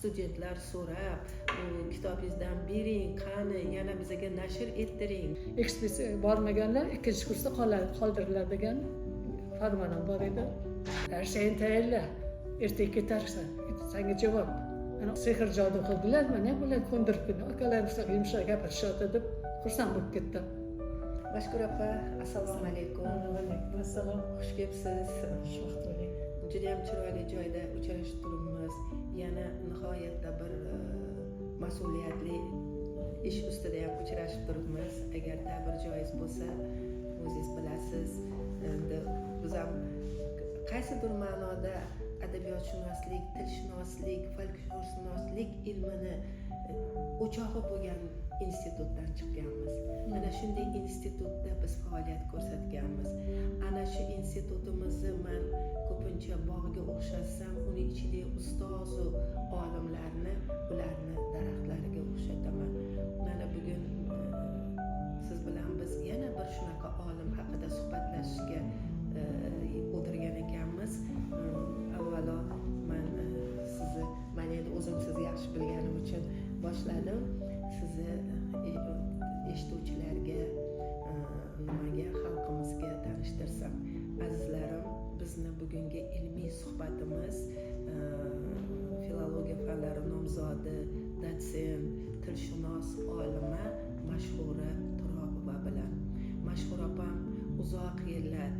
studentlar so'rab, bu kitobingizdan bering, qani yana bizga nashr ettiring. Ekspeditsiya bormaganlar ikkinchi kursda qoldiriladi degan farmonim bor edi. Her şeyin tayinla, ertaga ketarsan, senga javob. Sehr jodu qildilarmi, ne bilan ko'ndirib akalarimiz yumshoq gapirishadi deb xursand bo'lib ketdim. Mashkura opa, assalomu alaykum. Alaykum assalom. Xush kelibsiz. Xushvaqt bo'ling. Juda ham chiroyli joyda uchrashib turibmiz. Yana nihoyatda bir mas'uliyatli ish ustida ham uchrashib turibmiz. Agar ta'bir joiz bo'lsa, o'zingiz bilasiz, endi biz ham qaysidir ma'noda adabiyotshunoslik, tilshunoslik, folklorshunoslik ilmini o'chog'i bo'lgan institutdan chiqqanmiz. Ana shunday institutda biz faoliyat ko'rsatganmiz. Ana shu institutimizni men ko'pincha bog'ga o'xshatsam, uning ichidagi ustozu olimlarni, ularni daraxtlariga o'xshataman. Mana bugun siz bilan biz yana bir shunaqa olim haqida suhbatlashishga o'tirgan ekanmiz. Avvalo men endi o'zim sizni yaxshi bilganim uchun boshladim. Sizni eshituvchilarga, nimaga, xalqimizga tanishtirsam. Azizlarim, bizni bugungi ilmiy suhbatimiz filologiya fanlari nomzodi, dotsent, tilshunos olima Mashhura Turobova bilan. Mashhura opam uzoq yillar,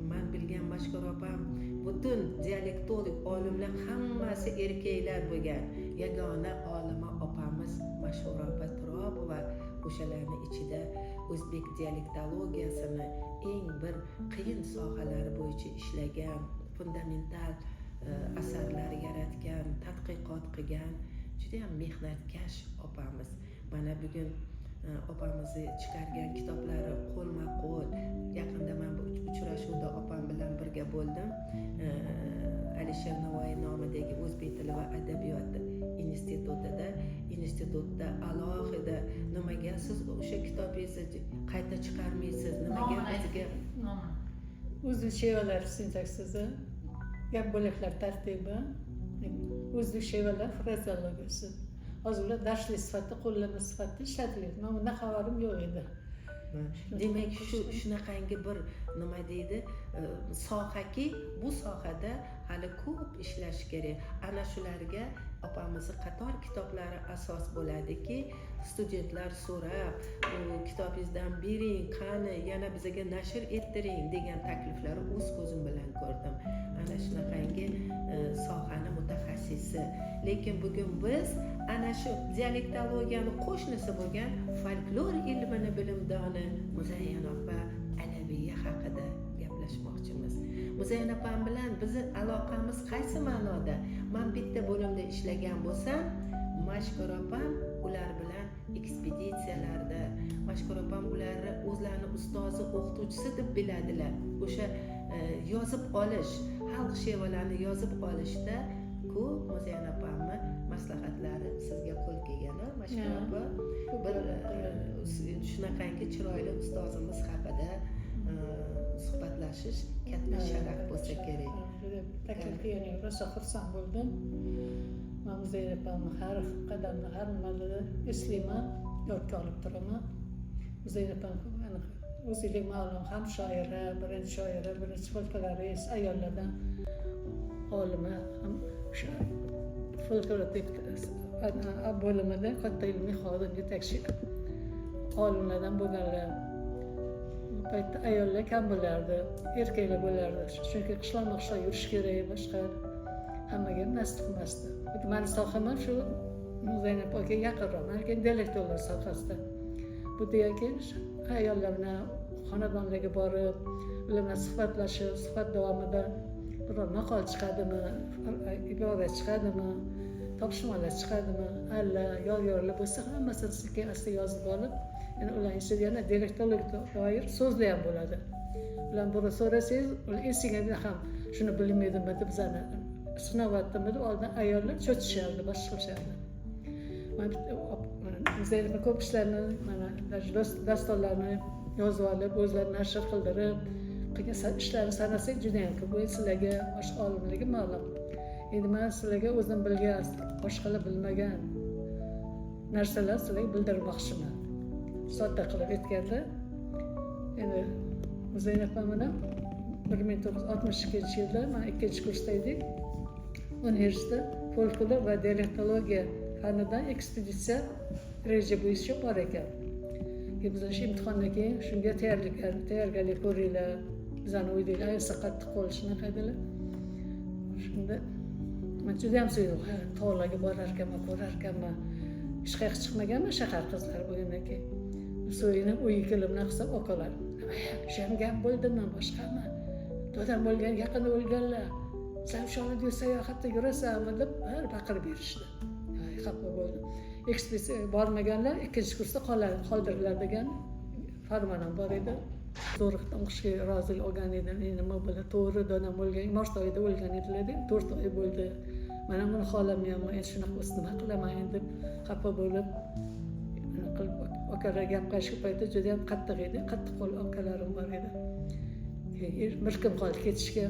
men bilgan Mashhura opam butun dialektolog olimlar hammasi erkaklar bo'lgan. Yagona olima opamiz Mashhura opa Turobova o'shalarning ichida o'zbek dialektologiyasini eng bir qiyin sohalari bo'yicha ishlagan, fundamental asarlar yaratgan, tadqiqot qilgan, juda ham mehnatkash opamiz. Mana bugun opamizni chiqargan kitoblari qo'lma-qo'l. Yaqinda men bu uchrashuvda opam bilan birga bo'ldim. Alisher Navoiy nomidagi O'zbek tili va adabiyoti institutda alohida nimaga siz o'sha kitobingizni qayta chiqarmaysiz, nimaga bizga o'zbek shevalar sintaksisi, gap bo'laklari tartibi, o'zbek shevalar frazeologiyasi. Hozir ular darslik sifatida, qo'llanma sifatida ishlatilyapti. Men bundan xabarim yo'q edi. Demak, shunaqangi bir nima deydi, sohaki, bu sohada hali ko'p ishlash kerak. Ana shularga opamizning qator kitoblari asos bo'ladiki, studentlar so'rab, bu kitobingizdan bering, qani yana bizga nashr ettiring degan takliflarni o'z ko'zim bilan ko'rdim. Ana shunaqangi sohani mutaxassisi. Lekin bugun biz ana shu dialektologiyani qo'shnisi bo'lgan folklor ilmini bilimdoni Muzayyan opa Alaviya haqida gaplashmoqchimiz. Muzayyan opam bilan bizni aloqamiz qaysi ma'noda? Men bitta bo'limda ishlagan bo'lsam, Mashhura opam ular bilan ekspeditsiyalarda, Mashhura opam ularni o'zlarini ustozi, o'qituvchisi deb biladilar. O'sha yozib olish, xalq shevalarni yozib olishda ko'p Muzayyan opamni maslahatlari sizga qo'l kelgan. Mashhura opa bir shunaqangi chiroyli ustozimiz haqida suhbatlashish katta sharaf bo'lsa kerak. Taklif qilganingiz rosa xursand bo'ldim. Men Muzayyan opamni har qadamda, har nimada eslayman, yodga olib turaman. Muzayyan opam o'zingizga ma'lum ham shoira, birinchi shoira, birinchi folklorist ayollardan olima, ham o'sha folklor bo'limida katta ilmiy xodim, yetakchi olimlardan bo'lganlar. Bu paytda ayollar kam bo'lardi, erkaklar bo'lardi. Chunki qishloqma-qishloq yurish kerak, boshqa hammaga nasib qilmasdi. Meni soham shu Muzayyan opaga yaqinroq, lekin dialektolog sohasida. Bu deganki, ayollar bilan xonadonlarga borib, ular bilan suhbatlashish, suhbat davomida biror maqol chiqadimi, ibora chiqadimi, topshirmalar chiqadimi, alla yorlar bo'lsa hammasini sekin asta yozib olib, yana ular ichida yana dialektologga doir so'zlar ham bo'ladi. Ular buni so'rasangiz, ular esingizda ham shuni bilmaydimmi deb bizani sinovotdimi deb oldin ayollar cho'chishardi, boshqa qilishardi. Muzayyan ko'p ishlarni, mana dasturlarni yozib olib, o'zlarini nashr qildirib, qilgan ishlarini sanasak juda ham ko'p. Bu sizlarga, boshqa olimlarga ma'lum. endi man sizlarga o'zim bilgan, boshqalar bilmagan narsalar sizlarga bildirmoqchiman. Sodda qilib aytganda, endi Zaynab bilan 1962 yilda men 2-kursda edik. Universitetda folklor va dialektologiya fanidan ekspeditsiya reja bo'yicha bor ekan. Bizlar shu imtihondan keyin shunga tayyorgarlik ko'ringlar. Bizani o'ydanglar, ayolsa qattiq qolishni qaydalar. Shunda men juda ham sevdim. Tog'larga borar ekanman, ko'rar ekanman. Hech qayerga chiqmaganman shahar qizlari bo'lgandan keyin. So'yinib uyga kelib naqsa okalar. Shem gap bo'ldimi boshqami? Dadam bo'lgan, yaqinda o'lganlar. Sen shuni sayohatda yurasanmi deb baqirib berishdi. Xafa bo'ldim. Ekspeditsiya bormaganlar 2-kursda qoldiriladi degan farmon ham bor edi. Zo'riqdan o'qishga rozilik olgan edim. Nima bo'ldi? To'g'ri dadam o'lgan, mart oyida o'lgan edilar deb 4 oy bo'ldi. Mana buni xohlamayapman, endi shunaqa bo'lsa nima qilaman endi xafa bo'lib akalar gaplashib payti juda ham qattiq edi. Qattiq qo'l akalarim bor edi. Bir kun qoldi ketishga.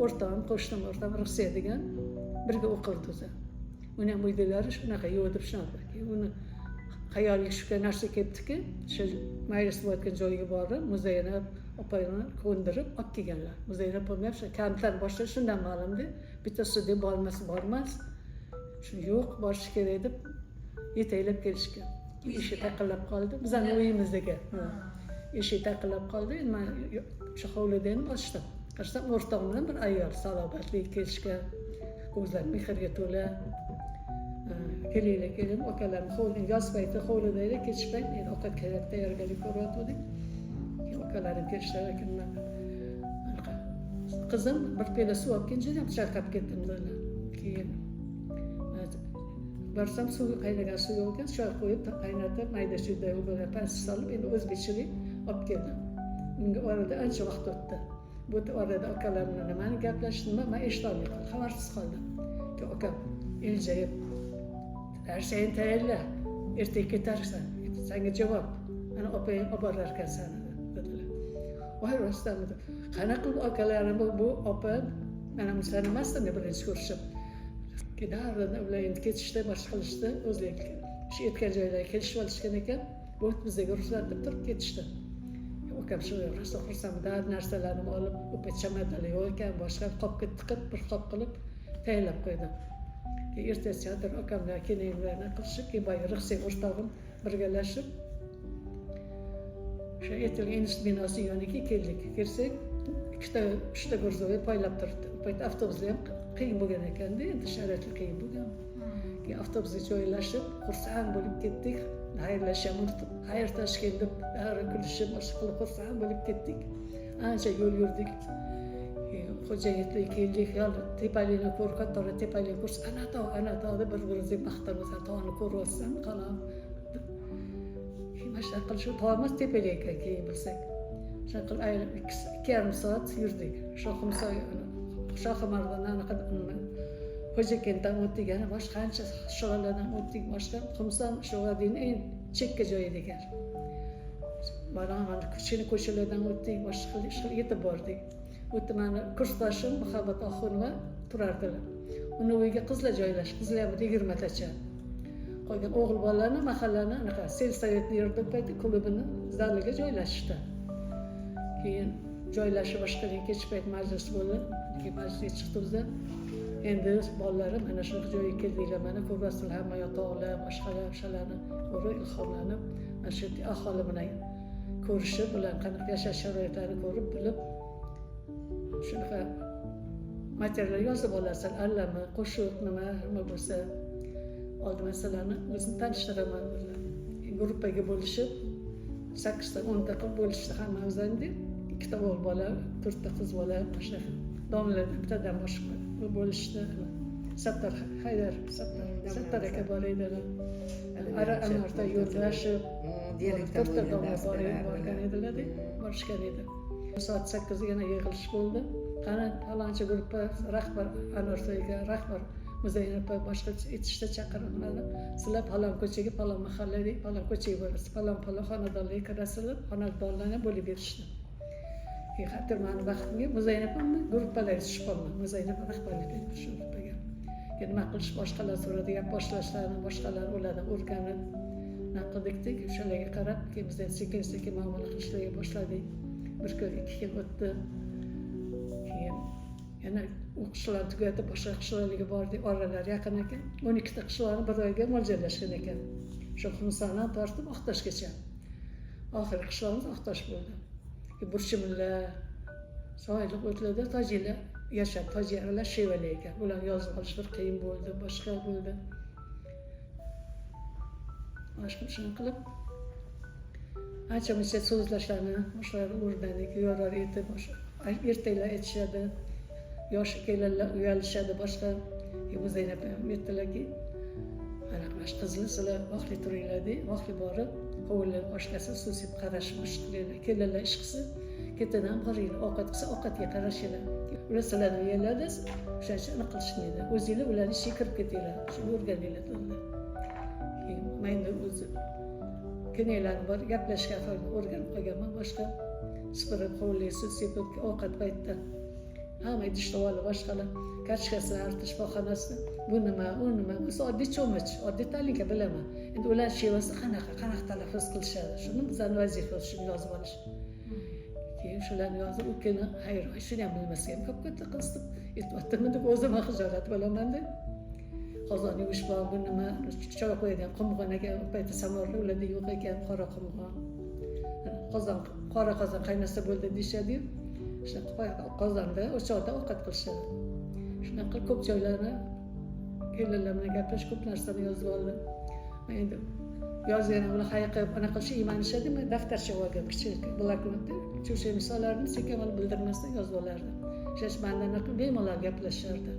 O'rtog'im, qo'shnim o'rtog'im Rossiya degan birga o'qirdi o'zi. Uni ham uydalari shunaqa yo'q deb shunaqa. Uni xayoliga shunaqa narsa kelibdiki, shu maylis bo'layotgan joyiga borib, Muzaynab opani ko'ndirib olib kelganlar. Muzaynab bo'lmay shu kamplar boshqa shundan ma'lumdi. Bittasi deb bormas. Shu yo'q, borish kerak deb yetaklab kelishgan. Ishi taqillab qoldi. Bizning uyimizga. Ishi taqillab qoldi. Men shu hovlidan ochdim. Qarsam o'rtog'im bilan bir ayol salobatli kelishgan. Ko'zlari mehrga to'la. Kelinglar, keling, akalarni hovliga yoz payti hovlida edi, ketish payti endi ovqatga tayyorgarlik ko'ryotgandik. Akalarim kelishlar ekan. Qizim bir piyola suv olib kelib, juda ham charchab ketdim dedilar. Keyin borsam suv qaynagan suv yo'q ekan, choy qo'yib qaynatib, mayda chuyda bo'lib past solib, endi o'zbekchalik olib keldim. Unga orada ancha vaqt o'tdi. Bu orada akalarim nimani gaplashdi, men eshitolmay qoldim, xabarsiz qoldim. Akam iljayib, narsani tayyorla, ertaga ketarsan, senga javob, ana opang olib borar ekansan dedilar. Voy rostdan, qanaqa qilib akalarim bu opam, mana bizlar emasdan birinchi ko'rishib. Kedardan ular endi ketishdi, boshqa qilishdi, o'zlari shu aytgan joylarga kelishib olishgan ekan, bu bizga ruxsat deb turib ketishdi. Akam shu rosa xursand, narsalarni olib, o'pa chamadonlar yo'q ekan, boshqa qopga tiqib, bir qop qilib tayyorlab qo'ydim. Ertasi yotir akamlar kelinglarni qilishib, keyin boya Rixsiy o'rtog'im birgalashib shu aytilgan institut binosi yoniga keldik. Kelsak, 3ta gurzovoy poylab turibdi. Bu payt avtobuslar ham qiyin bo'lgan ekanda, endi sharoitlar qiyin bo'lgan. Keyin avtobusga joylashib, xursand bo'lib ketdik. Xayrlashamiz, xayr Toshkent deb bari kulishib, boshqa qilib xursand bo'lib ketdik. Ancha yo'l yurdik. Xo'jayinga keldik, tepalikni ko'rib, to'g'ri tepalikni ko'rsa, ana tog' deb bir-birimizga maqtanib, tog'ni ko'ryapsan, qalam. Mana shu shu tog'imiz tepalik ekan, keyin bilsak. Shu qilib 2,5 soat yurdik. Shohimardan anaqa Xo'jakentdan o'tdik, yana boshqa qancha shog'lardan o'tdik, boshqa Qumson shog'adining eng chekka joyi ekan. Mana kichkina ko'chalardan o'tdik, boshqa yetib bordik. O'tdi meni kursdoshim Muhabbat Oxunova turardilar. Uni uyiga qizlar joylashib, qizlar ham 20 tacha. Qolgan o'g'il bolalarni mahallani anaqa selsovjetni yurdim payti klubini zaliga joylashdi. Keyin joylashib boshqaga kechib payt majlis bo'ldi. Keyin majlisga chiqdimizda endi bolalarim mana shu joyga keldinglar, mana ko'rasizlar, hamma yotoqlar, boshqalar shalarni ko'rib ilhomlanib, mana shu aholi bilan ko'rishib, ular qanaqa yashash sharoitlarini ko'rib bilib shunaqa materiallar yozib olasan, allama, qo'shiq nima bo'lsa oldi masalani o'zini tanishtiraman dedilar. Gruppaga bo'lishib 8 ta 10 ta qilib bo'lishdi hammamizni. 2 ta o'g'il bola, 4 ta qiz bola, boshqa domlalar bittadan boshqa bo'lishdi. Sattar aka bor edilar. Amarda yo'ldoshib, 4 ta domla borgan edilar, borishgan edi. Soat 8 ga yana yig'ilish bo'ldi. Qani falonchi gruppa rahbar Anvarsoyga, rahbar Muzaynab boshqa aytishda chaqirilmadi. Sizlar falon ko'chaga, falon mahallaga, falon ko'chaga borasiz, falon xonadonlarga kirasizlar, xonadonlarni bo'lib berishdi. Xatirmani vaqtimga Muzaynabimni gruppalar tushibman. Muzaynab rahbarlik etib shu gruppaga. Nima qilish boshqalar so'radi, gap boshlashlarini boshqalar ulardan o'rganib naqldikdik. O'shalarga qarab, bizda sekin-sekin muomala qilishlarga boshladik. Bir kun, 2 kun o'tdi. Keyin yana o'qishlarni tugatib boshqa qishloqlarga bordik. Oralar yaqin ekan. 12 ta qishloqni bir oyga mo'ljallashgan ekan. Shu Xumsondan tortib Oqtoshgacha. Oxirgi qishloqimiz Oqtosh bo'ldi. Burchimlar, soyliq o'tlarda tojiklar yashab, tojiklar shevalar ekan. Ular yozib olish bir qiyin bo'ldi, boshqa bo'ldi. Boshqa shuni qilib ancha-muncha so'zlashlarni boshqalar o'rgandik, yo'rar edi, boshqa ertaklar aytishadi, yosh kelinlar uyalishadi, boshqa Muzaynab ham aytdilarki, ana qilish qizlar sizlar vaqtli turinglar deb, vaqtli borib, hovli boshqasi suv sepib qarashib qilinglar. Kelinlar ish qilsa, ketidan boringlar, ovqat qilsa ovqatga qarashinglar. Ular sizlarni uyaladi, o'shancha aniq qilishmaydi. O'zinglar ularning ishiga kirib ketinglar, shuni o'rganinglar dedilar. Keyin men o'zi kelinlarni bor gaplashgan o'rganib qolganman, boshqa supurib, hovli suv sepib, ovqat paytida hamma idishni olib boshqalar kartoshkasini artish bahonasida bu nima, u nima, o'zi oddiy cho'mich, oddiy talinka bilaman. Endi ular shevasi qanaqa talaffuz qilishadi, shuni bizning vazifamiz shuni yozib olish. Keyin shularni yozib, u kuni hayr, shuni ham bilmasam, ko'p-ko'p qilib aytdim deb o'zim xijolat bo'laman-da. Qozon yuvish bor, bu nima, choy qo'yadigan qumg'on ekan, u paytda samovarlar ularda yo'q ekan, qora qumg'on. Qora qozon qaynasa bo'ldi deyishadi-yu. Shunaqa qozonda, o'choqda ovqat qilishadi. Shunaqa ko'p joylarni kelinlar bilan gaplashib ko'p narsani yozib oldim. Men endi yozgan ular hayiqib anaqa qilish imanishadi, men daftarcha olgan kichik bloknotda o'sha misollarni sekin olib bildirmasdan yozib olardim. O'shash mendan bemalol gaplashardi.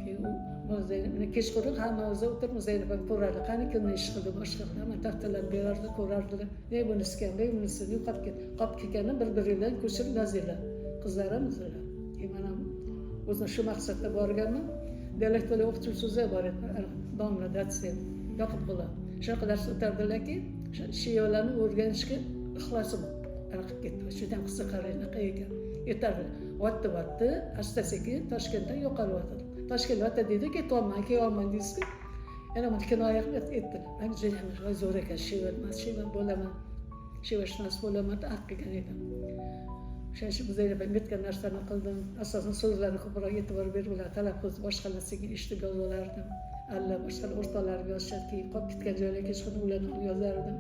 Keyin kechqurun hamma o'zi o'tirib Muzaynab ko'rardi, qani kimni ish qildi, boshqa hamma taxtalarni berardi, ko'rardilar. Ne bunisi ekan, ne bunisi, yo'qolib ketdi. Qolib ketganini bir-biringlar ko'chirib yozinglar. Qizlar ham o'zlari. Men ham o'zim shu maqsadda borganman. Dialektlar o'qituvchi so'zi bor edi, domla datsen, yoqib qo'ylar. Shunaqa dars o'tardilarki, shevalarni o'rganishga ixlosim qilib ketdi. Shundan qiziqarli ekan. Yetarli. Vatdi, asta-sekin Toshkentdan yo'qolyapti. Toshkentda dedi ki, kelolman deysiz. Yana men kinoya qilib aytdim. Men juda zo'r ekan, sheva bo'laman. Shevashunos bo'laman deb qilgan edim. O'sha Muzaynab aytgan narsani qildim. Asosan so'zlarga ko'proq e'tibor berib, ular talaffuz boshqa narsaga eshitib yozib olardim. Alla boshqa o'rtoqlarga yozishadi, qolib ketgan joylarga kechqurun ularni yozardim.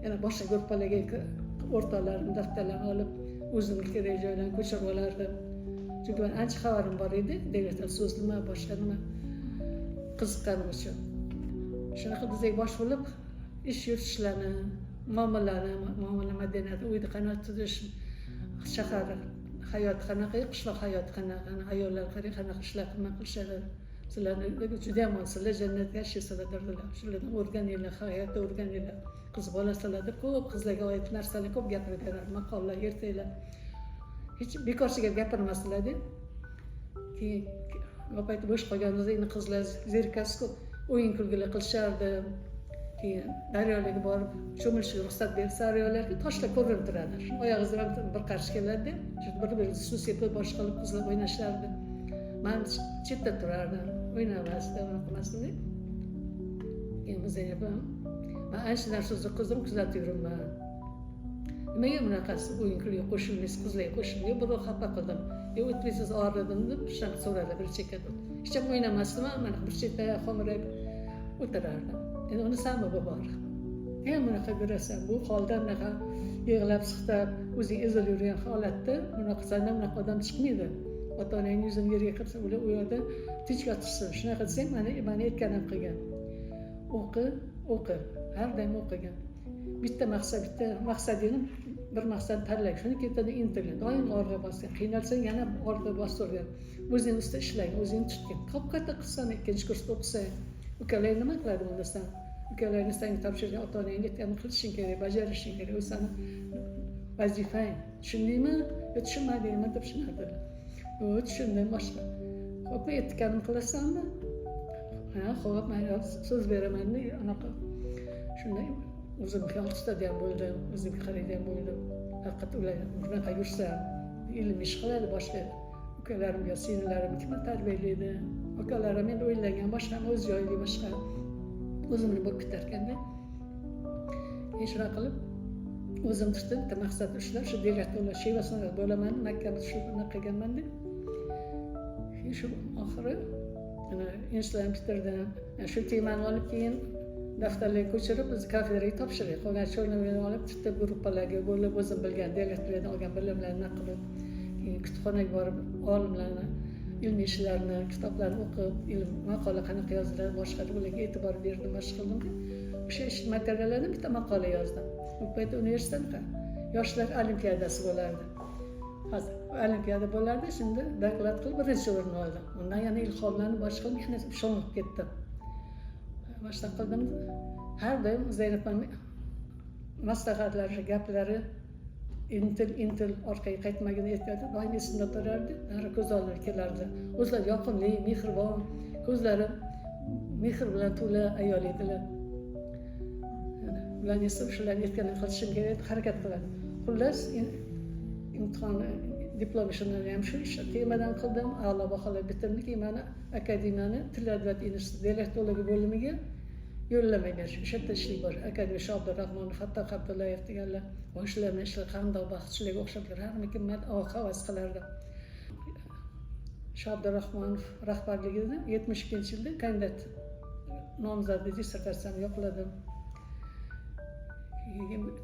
Yana boshqa gruppalarga o'rtoqlarim daftarlarni olib, o'zimga kerak joylarni ko'chirib olardim. Chunki men ancha xabarim bor edi, davlat so'z nima, boshqa nima qiziqqanim uchun. Shunaqa bizga bosh bo'lib, ish yuritishlarni, muomala madaniyati, uyda qanaqa tuzish, shahar hayoti qanaqa, qishloq hayoti qanaqa, ayollar qanaqa ishlar qilishadi. Sizlarni juda yomon, sizlar jannatga yashaysilar dedilar. Shulardan o'rganinglar, hayotda o'rganinglar. Qiz bolasizlar deb ko'p qizlarga oid narsalarni ko'p gapirib berardi, maqollar, ertaklar. Hech bekorchiga gapirmasdilar-da. Keyin opayt bo'sh qolganimizda endi qizlar zerikasiz o'yin kulgilar qilishardi. Keyin daryolarga borib cho'milishga ruxsat bersa, daryolarga toshlar ko'rinib turadi. Shu oyog'ingizdan bir qarshi keladi, shu bir-birini suv sepib boshqa qilib qizlar o'ynashardi. Men chetda turardim, o'ynamasdim, qilmasdim. Keyin Muzaynab ham men ancha narsani qizim kuzatib yuribman. Nimaga bunaqasi o'yin kulgiga qo'shilmaysiz, qizlarga qo'shilmay, bir xafa qildim. O'tmaysiz og'ridim deb shunaqa so'radi bir chekkada. Hech ham o'ynamasdim, mana bir chetda xomirak o'tirardim. Endi uni sababi bor. Nima bunaqa ko'rasan, bu holda bunaqa yig'lab siqtab, o'zing ezilib yurgan holatda bunaqa sandan bunaqa odam chiqmaydi. Ota-onangning yuzini yerga qirsa, ular u yerda tinch yotirsin. Shunaqa desang, meni aytganim qilgan. O'qi, har doim o'qigan. Bitta maqsadini bir maqsad tanlang, shuni ketidan intiling, doim orqa bosing, qiynalsang yana orqa bostirgan. O'zing ustida ishlang, o'zing tutgin. Katta qilsan, ikkinchi kursda o'qisang, ukalar nima qiladi unda sen? Ukalarni senga topshirgan ota-onangga aytganini qilishing kerak, bajarishing kerak, u seni vazifang. Tushundingmi? Yo tushunmadingmi deb tushunadi. Yo tushundim boshqa. Xo'p, aytganim qilasanmi? Ha, xo'p, men so'z beraman, anaqa. Shunday o'zimga oltitadi ham bo'ldim, o'zimga qaraydi ham bo'ldim. Faqat ular bunaqa yursa, ilm ish qiladi boshqa. Ukalarim yo singllarim kim tarbiyalaydi? Akalarim endi o'ylagan boshqa, o'z joyida boshqa. O'zimni bo'lib ketarkanda. Shunaqa qilib o'zim tutdim, bitta maqsad ushlab, shu direktorlar shevasini bo'laman, Makkada shu bunaqa qilganman deb. Shu oxiri institutni bitirdim. Shu temani olib keyin daftarlarga ko'chirib, biz kafedraga topshirdik. Qolgan sho'rlarni olib, bitta gruppalarga bo'lib, o'zim bilgan direktorlardan olgan bilimlarni qilib, keyin kutubxonaga borib, olimlarni ilmiy ishlarini, kitoblarni o'qib, ilm maqola qanaqa yoziladi, boshqa ularga e'tibor berdim, mashq qildim. O'sha ish materiallardan bitta maqola yozdim. Bu paytda universitetda yoshlar olimpiadasi bo'lardi. Hozir olimpiada bo'lardi, shunda doklad qilib birinchi o'rin oldim. Undan yana ilhomlanib boshqa mehnat sho'ng'ib ketdim. Boshqa qildim. Har doim Zaynabning maslahatlari, gaplari intil orqaga qaytmagini aytadi. Doim esimda turardi, har ko'z oldiga kelardi. O'zlar yoqimli, mehribon, ko'zlari mehr bilan to'la ayol edilar. Ular esa shularni aytganini qilishim kerak, harakat qiladi. Xullas, imtihon diplom ishini ham shu temadan qildim, a'lo baholar bitirdim. Keyin meni akademiyani Til adabiyot instituti dialektologiya bo'limiga yo'llamay berish. O'sha yerda ishlik bor. Akademiya Abdurahmonov, Fattoh Abdullayev deganlar, o'shalar bilan ishlab qandoq baxtchilarga o'xshab har kim havas qilardi. Abdurahmonov rahbarligida 72-yilda kandidat nomzodi dissertatsiyani yo'qladim.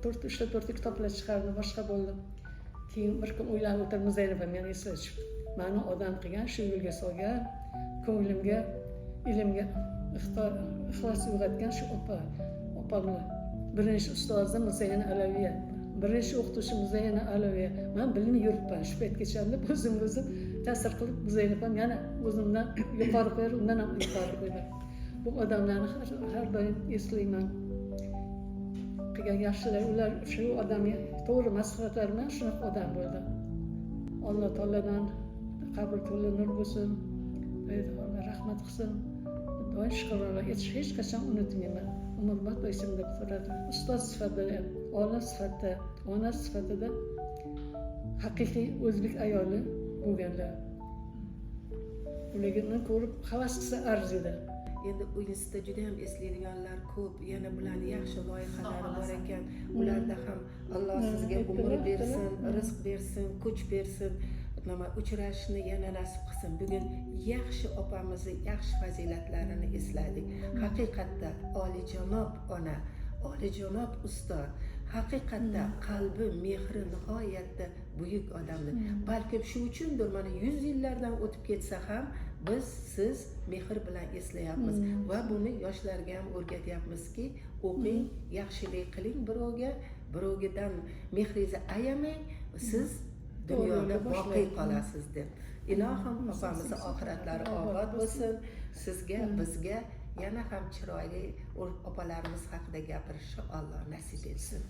To'rtta kitoblar chiqardim, boshqa bo'ldim. Keyin bir kun o'ylab o'tirdim, Zaynab meni eslashib, meni odam qilgan, shu yo'lga solgan, ko'nglimga, ilmga ixlos uyg'otgan shu opamlar. Birinchi ustozim Muzayna Alaviya, birinchi o'qituvchim Muzayna Alaviya. Men bilmay yuribman, shu paytgacha o'zim ta'sir qilib, Muzayna ham yana o'zimdan yuqori qo'yar, undan ham yuqori qo'yar. Bu odamlarni har doim eslayman. Qilgan yaxshilar, ular shu odamga to'g'ri maslahatlar bilan shunaqa odam bo'ldi. Alloh taoladan qabr to'la nur bo'lsin, Alloh rahmat qilsin. Doim shukrlar aytish hech qachon unutmayman. Umrbod esimda turadi. Ustoz sifatida, olim sifatida, ona sifatida haqiqiy o'zbek ayoli bo'lganlar. Ularni ko'rib havas qilsa arziydi. Endi u institutda juda ham eslaydiganlar ko'p, yana bularni yaxshi loyihalari bor ekan. Ularda ham Alloh sizga umr bersin, rizq bersin, kuch bersin. Uchrashishni yana nasib qilsin. Bugun yaxshi opamizni yaxshi fazilatlarini esladik. Haqiqatda oliyjanob ona, oliyjanob ustoz, haqiqatda qalbi, mehri nihoyatda buyuk odamdir. Balkim shu uchundir, mana 100 yillardan o'tib ketsa ham biz siz mehr bilan eslayapmiz va buni yoshlarga ham o'rgatyapmizki, o'qing, yaxshilik qiling birovgadan mehringizni ayamang, siz dunyoda boqiy qolasiz deb. Ilohim opamizni oxiratlari obod bo'lsin. Sizga, bizga yana ham chiroyli opalarimiz haqida gapirishni Alloh nasib etsin.